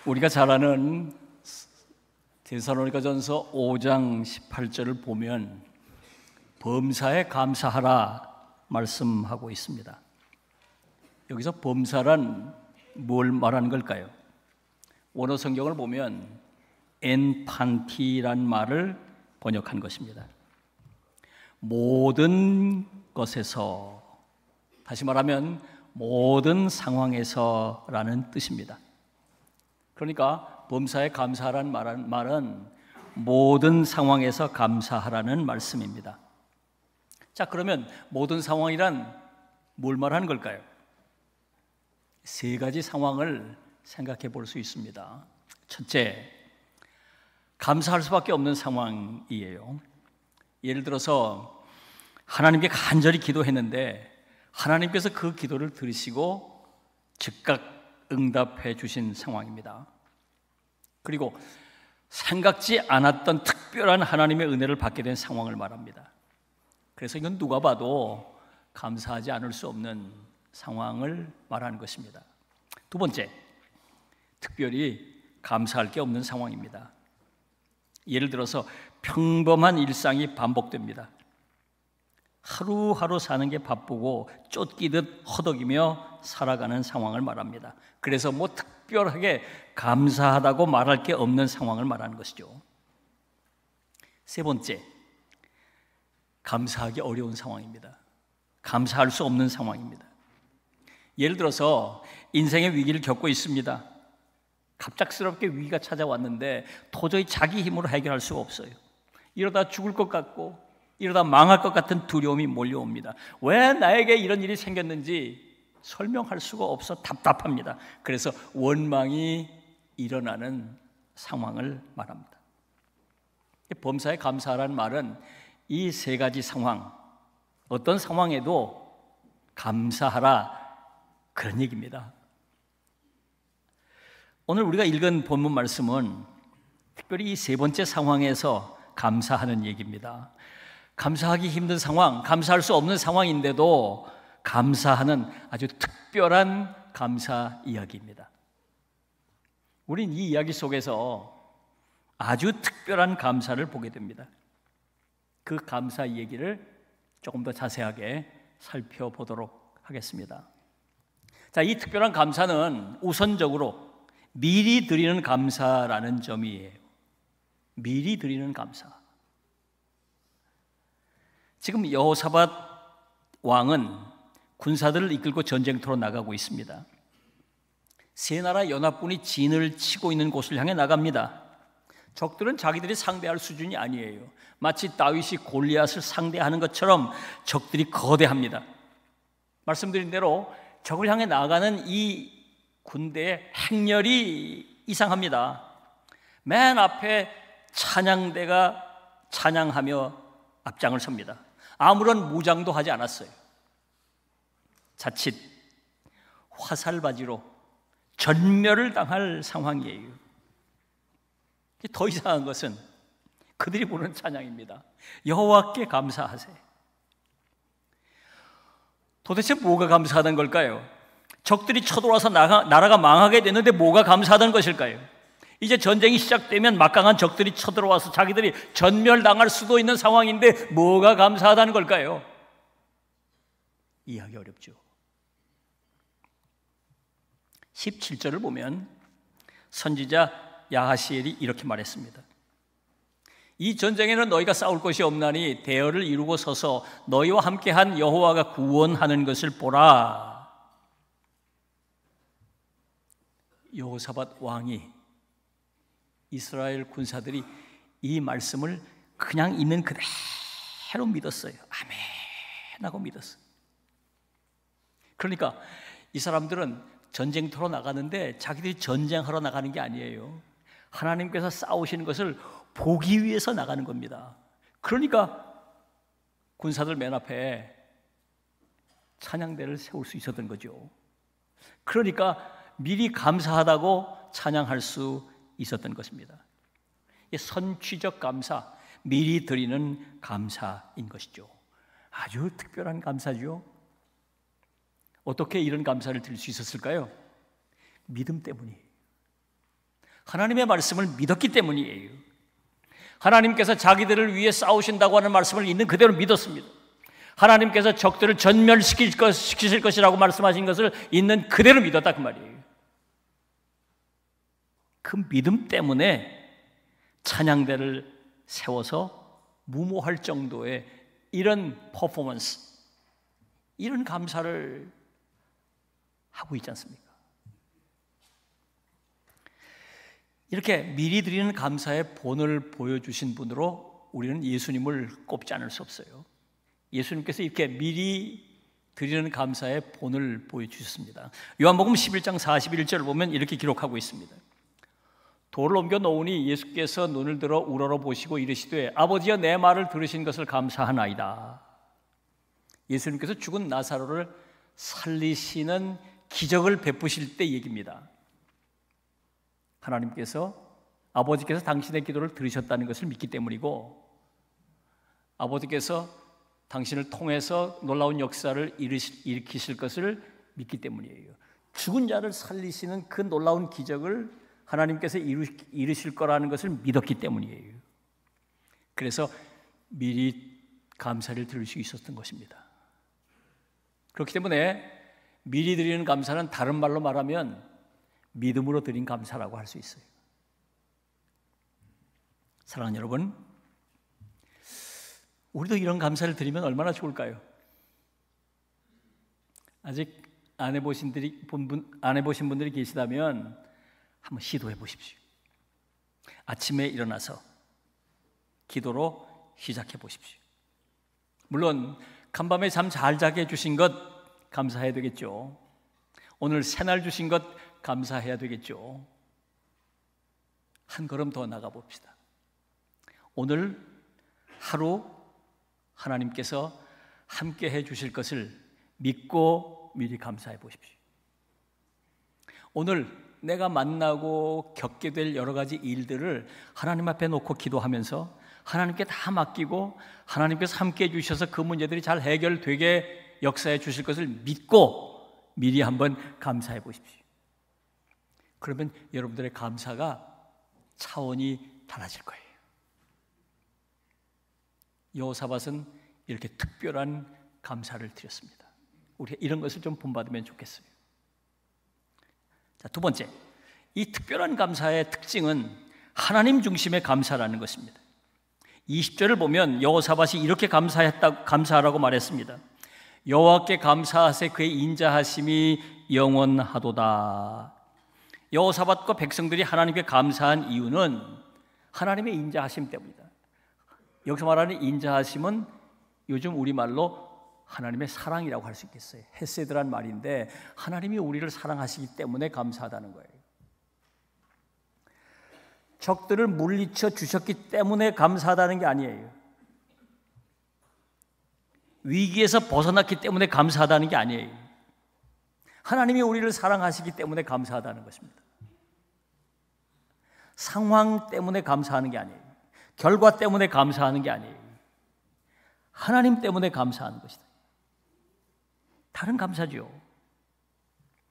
우리가 잘 아는 데살로니가전서 5장 18절을 보면 범사에 감사하라 말씀하고 있습니다. 여기서 범사란 뭘 말하는 걸까요? 원어 성경을 보면 엔판티란 말을 번역한 것입니다. 모든 것에서, 다시 말하면 모든 상황에서라는 뜻입니다. 그러니까 범사에 감사하라는 말은 모든 상황에서 감사하라는 말씀입니다. 자, 그러면 모든 상황이란 뭘 말하는 걸까요? 세 가지 상황을 생각해 볼 수 있습니다. 첫째, 감사할 수밖에 없는 상황이에요. 예를 들어서 하나님께 간절히 기도했는데 하나님께서 그 기도를 들으시고 즉각 응답해 주신 상황입니다. 그리고 생각지 않았던 특별한 하나님의 은혜를 받게 된 상황을 말합니다. 그래서 이건 누가 봐도 감사하지 않을 수 없는 상황을 말하는 것입니다. 두 번째, 특별히 감사할 게 없는 상황입니다. 예를 들어서 평범한 일상이 반복됩니다. 하루하루 사는 게 바쁘고 쫓기듯 허덕이며 살아가는 상황을 말합니다. 그래서 뭐 특별하게 감사하다고 말할 게 없는 상황을 말하는 것이죠. 세 번째, 감사하기 어려운 상황입니다. 감사할 수 없는 상황입니다. 예를 들어서 인생의 위기를 겪고 있습니다. 갑작스럽게 위기가 찾아왔는데 도저히 자기 힘으로 해결할 수가 없어요. 이러다 죽을 것 같고 이러다 망할 것 같은 두려움이 몰려옵니다. 왜 나에게 이런 일이 생겼는지 설명할 수가 없어 답답합니다. 그래서 원망이 일어나는 상황을 말합니다. 범사에 감사하라는 말은 이 세 가지 상황, 어떤 상황에도 감사하라, 그런 얘기입니다. 오늘 우리가 읽은 본문 말씀은 특별히 이 세 번째 상황에서 감사하는 얘기입니다. 감사하기 힘든 상황, 감사할 수 없는 상황인데도 감사하는 아주 특별한 감사 이야기입니다. 우린 이 이야기 속에서 아주 특별한 감사를 보게 됩니다. 그 감사 얘기를 조금 더 자세하게 살펴보도록 하겠습니다. 자, 이 특별한 감사는 우선적으로 미리 드리는 감사라는 점이에요. 미리 드리는 감사. 지금 여호사밧 왕은 군사들을 이끌고 전쟁터로 나가고 있습니다. 세 나라 연합군이 진을 치고 있는 곳을 향해 나갑니다. 적들은 자기들이 상대할 수준이 아니에요. 마치 다윗이 골리앗을 상대하는 것처럼 적들이 거대합니다. 말씀드린 대로 적을 향해 나가는 이 군대의 행렬이 이상합니다. 맨 앞에 찬양대가 찬양하며 앞장을 섭니다. 아무런 무장도 하지 않았어요. 자칫 화살바지로 전멸을 당할 상황이에요. 더 이상한 것은 그들이 부르는 찬양입니다. 여호와께 감사하세. 도대체 뭐가 감사하던 걸까요? 적들이 쳐들어와서 나라가 망하게 됐는데 뭐가 감사하던 것일까요? 이제 전쟁이 시작되면 막강한 적들이 쳐들어와서 자기들이 전멸당할 수도 있는 상황인데 뭐가 감사하다는 걸까요? 이해하기 어렵죠. 17절을 보면 선지자 야하시엘이 이렇게 말했습니다. 이 전쟁에는 너희가 싸울 것이 없나니 대열을 이루고 서서 너희와 함께한 여호와가 구원하는 것을 보라. 여호사밧 왕이, 이스라엘 군사들이 이 말씀을 그냥 있는 그대로 믿었어요. 아멘 하고 믿었어요. 그러니까 이 사람들은 전쟁터로 나가는데 자기들이 전쟁하러 나가는 게 아니에요. 하나님께서 싸우시는 것을 보기 위해서 나가는 겁니다. 그러니까 군사들 맨 앞에 찬양대를 세울 수 있었던 거죠. 그러니까 미리 감사하다고 찬양할 수 있었던 것입니다. 선취적 감사, 미리 드리는 감사인 것이죠. 아주 특별한 감사죠. 어떻게 이런 감사를 드릴 수 있었을까요? 믿음 때문이에요. 하나님의 말씀을 믿었기 때문이에요. 하나님께서 자기들을 위해 싸우신다고 하는 말씀을 있는 그대로 믿었습니다. 하나님께서 적들을 전멸시키실 것이라고 말씀하신 것을 있는 그대로 믿었다 그 말이에요. 그 믿음 때문에 찬양대를 세워서 무모할 정도의 이런 퍼포먼스, 이런 감사를 하고 있지 않습니까? 이렇게 미리 드리는 감사의 본을 보여주신 분으로 우리는 예수님을 꼽지 않을 수 없어요. 예수님께서 이렇게 미리 드리는 감사의 본을 보여주셨습니다. 요한복음 11장 41절을 보면 이렇게 기록하고 있습니다. 돌을 옮겨 놓으니 예수께서 눈을 들어 우러러 보시고 이르시되 아버지여 내 말을 들으신 것을 감사하나이다. 예수님께서 죽은 나사로를 살리시는 기적을 베푸실 때 얘기입니다. 아버지께서 당신의 기도를 들으셨다는 것을 믿기 때문이고, 아버지께서 당신을 통해서 놀라운 역사를 일으키실 것을 믿기 때문이에요. 죽은 자를 살리시는 그 놀라운 기적을 하나님께서 이루실 거라는 것을 믿었기 때문이에요. 그래서 미리 감사를 드릴 수 있었던 것입니다. 그렇기 때문에 미리 드리는 감사는 다른 말로 말하면 믿음으로 드린 감사라고 할 수 있어요. 사랑하는 여러분, 우리도 이런 감사를 드리면 얼마나 좋을까요? 아직 안 해보신 분들이 계시다면 한번 시도해 보십시오. 아침에 일어나서 기도로 시작해 보십시오. 물론 간밤에 잠 잘 자게 해주신 것 감사해야 되겠죠. 오늘 새날 주신 것 감사해야 되겠죠. 한 걸음 더 나가 봅시다. 오늘 하루 하나님께서 함께 해 주실 것을 믿고 미리 감사해 보십시오. 오늘 내가 만나고 겪게 될 여러 가지 일들을 하나님 앞에 놓고 기도하면서 하나님께 다 맡기고 하나님께서 함께 해 주셔서 그 문제들이 잘 해결되게 역사해 주실 것을 믿고 미리 한번 감사해 보십시오. 그러면 여러분들의 감사가 차원이 달라질 거예요. 여호사밧은 이렇게 특별한 감사를 드렸습니다. 우리가 이런 것을 좀 본받으면 좋겠어요. 자, 두 번째, 이 특별한 감사의 특징은 하나님 중심의 감사라는 것입니다. 20절을 보면 여호사밧이 이렇게 감사하라고 말했습니다. 여호와께 감사하세 그의 인자하심이 영원하도다. 여호사밧과 백성들이 하나님께 감사한 이유는 하나님의 인자하심 때문이다. 여기서 말하는 인자하심은 요즘 우리말로 하나님의 사랑이라고 할 수 있겠어요. 헤세드란 말인데 하나님이 우리를 사랑하시기 때문에 감사하다는 거예요. 적들을 물리쳐 주셨기 때문에 감사하다는 게 아니에요. 위기에서 벗어났기 때문에 감사하다는 게 아니에요. 하나님이 우리를 사랑하시기 때문에 감사하다는 것입니다. 상황 때문에 감사하는 게 아니에요. 결과 때문에 감사하는 게 아니에요. 하나님 때문에 감사하는 것이다. 다른 감사죠.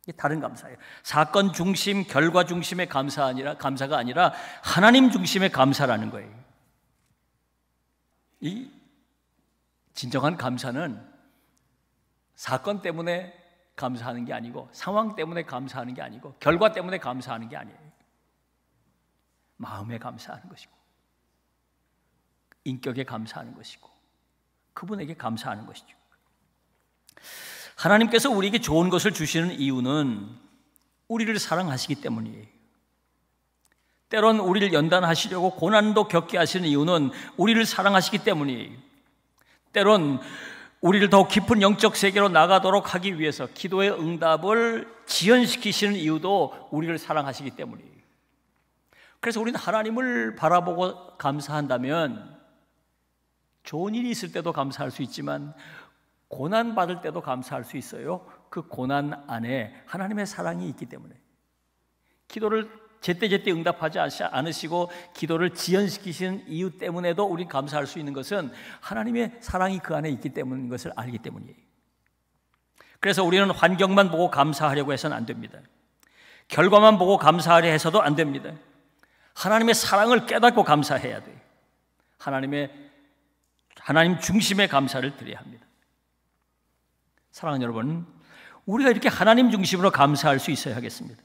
이게 다른 감사예요. 사건 중심, 결과 중심의 감사가 아니라 하나님 중심의 감사라는 거예요. 이 진정한 감사는 사건 때문에 감사하는 게 아니고 상황 때문에 감사하는 게 아니고 결과 때문에 감사하는 게 아니에요. 마음에 감사하는 것이고 인격에 감사하는 것이고 그분에게 감사하는 것이죠. 하나님께서 우리에게 좋은 것을 주시는 이유는 우리를 사랑하시기 때문이에요. 때론 우리를 연단하시려고 고난도 겪게 하시는 이유는 우리를 사랑하시기 때문이에요. 때론 우리를 더 깊은 영적 세계로 나가도록 하기 위해서 기도의 응답을 지연시키시는 이유도 우리를 사랑하시기 때문이에요. 그래서 우리는 하나님을 바라보고 감사한다면 좋은 일이 있을 때도 감사할 수 있지만 고난 받을 때도 감사할 수 있어요. 그 고난 안에 하나님의 사랑이 있기 때문에 기도를 제때제때 응답하지 않으시고 기도를 지연시키시는 이유 때문에도 우리는 감사할 수 있는 것은 하나님의 사랑이 그 안에 있기 때문인 것을 알기 때문이에요. 그래서 우리는 환경만 보고 감사하려고 해서는 안 됩니다. 결과만 보고 감사하려 해서도 안 됩니다. 하나님의 사랑을 깨닫고 감사해야 돼요. 하나님 중심의 감사를 드려야 합니다. 사랑하는 여러분, 우리가 이렇게 하나님 중심으로 감사할 수 있어야 하겠습니다.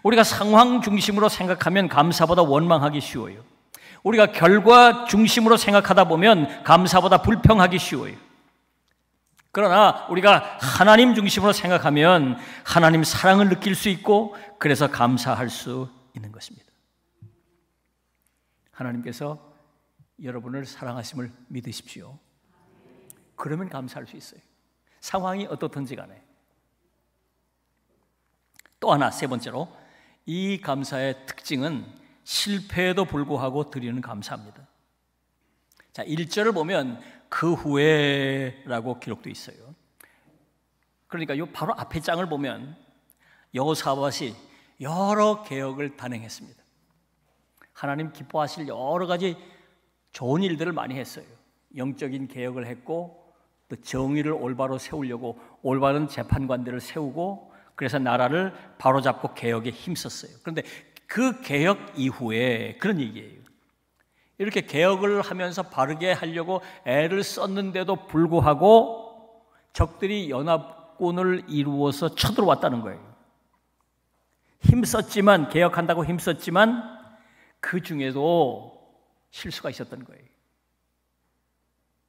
우리가 상황 중심으로 생각하면 감사보다 원망하기 쉬워요. 우리가 결과 중심으로 생각하다 보면 감사보다 불평하기 쉬워요. 그러나 우리가 하나님 중심으로 생각하면 하나님 사랑을 느낄 수 있고 그래서 감사할 수 있는 것입니다. 하나님께서 여러분을 사랑하심을 믿으십시오. 그러면 감사할 수 있어요. 상황이 어떻든지 간에. 또 하나, 세 번째로, 이 감사의 특징은 실패에도 불구하고 드리는 감사입니다. 자, 1절을 보면 그 후에라고 기록되어 있어요. 그러니까 요 바로 앞에 장을 보면 여호사밧이 여러 개혁을 단행했습니다. 하나님 기뻐하실 여러 가지 좋은 일들을 많이 했어요. 영적인 개혁을 했고 또 정의를 올바로 세우려고 올바른 재판관들을 세우고 그래서 나라를 바로잡고 개혁에 힘썼어요. 그런데 그 개혁 이후에 그런 얘기예요. 이렇게 개혁을 하면서 바르게 하려고 애를 썼는데도 불구하고 적들이 연합군을 이루어서 쳐들어왔다는 거예요. 힘썼지만, 개혁한다고 힘썼지만 그 중에도 실수가 있었던 거예요.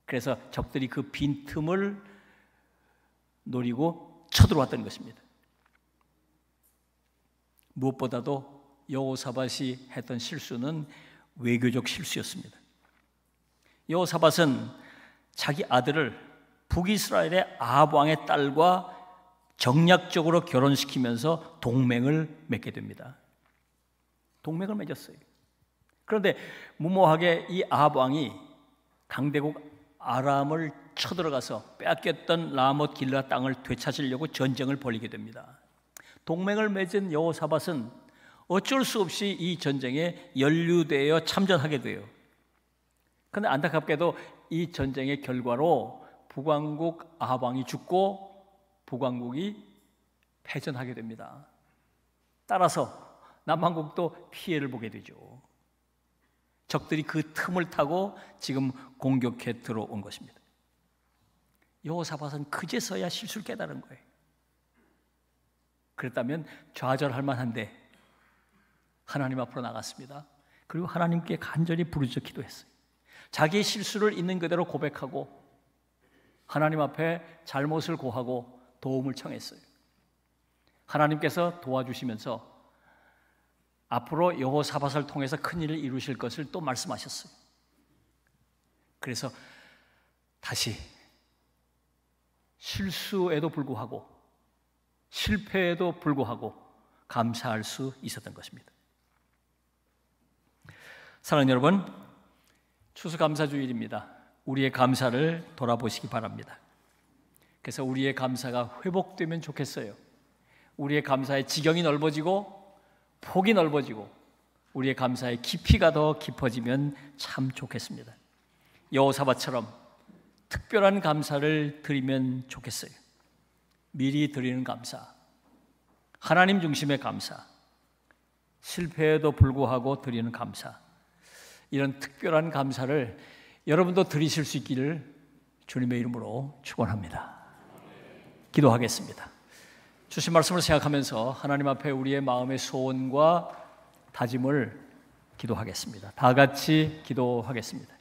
그래서 적들이 그 빈틈을 노리고 쳐들어왔던 것입니다. 무엇보다도 여호사밧이 했던 실수는 외교적 실수였습니다. 여호사밧은 자기 아들을 북이스라엘의 아합 왕의 딸과 정략적으로 결혼시키면서 동맹을 맺게 됩니다. 동맹을 맺었어요. 그런데 무모하게 이 아합 왕이 강대국 아람을 쳐들어가서 빼앗겼던 라못 길라 땅을 되찾으려고 전쟁을 벌이게 됩니다. 동맹을 맺은 여호사밧은 어쩔 수 없이 이 전쟁에 연루되어 참전하게 돼요. 그런데 안타깝게도 이 전쟁의 결과로 북왕국 아합 왕이 죽고 북왕국이 패전하게 됩니다. 따라서 남왕국도 피해를 보게 되죠. 적들이 그 틈을 타고 지금 공격해 들어온 것입니다. 여호사밧은 그제서야 실수를 깨달은 거예요. 그랬다면 좌절할 만한데 하나님 앞으로 나갔습니다. 그리고 하나님께 간절히 부르짖어 기도했어요. 자기의 실수를 있는 그대로 고백하고 하나님 앞에 잘못을 고하고 도움을 청했어요. 하나님께서 도와주시면서 앞으로 여호사밧을 통해서 큰 일을 이루실 것을 또 말씀하셨어요. 그래서 다시 실수에도 불구하고 실패에도 불구하고 감사할 수 있었던 것입니다. 사랑하는 여러분, 추수감사주일입니다. 우리의 감사를 돌아보시기 바랍니다. 그래서 우리의 감사가 회복되면 좋겠어요. 우리의 감사의 지경이 넓어지고 폭이 넓어지고 우리의 감사의 깊이가 더 깊어지면 참 좋겠습니다. 여호사밧처럼 특별한 감사를 드리면 좋겠어요. 미리 드리는 감사, 하나님 중심의 감사, 실패에도 불구하고 드리는 감사, 이런 특별한 감사를 여러분도 드리실 수 있기를 주님의 이름으로 축원합니다. 기도하겠습니다. 주신 말씀을 생각하면서 하나님 앞에 우리의 마음의 소원과 다짐을 기도하겠습니다. 다 같이 기도하겠습니다.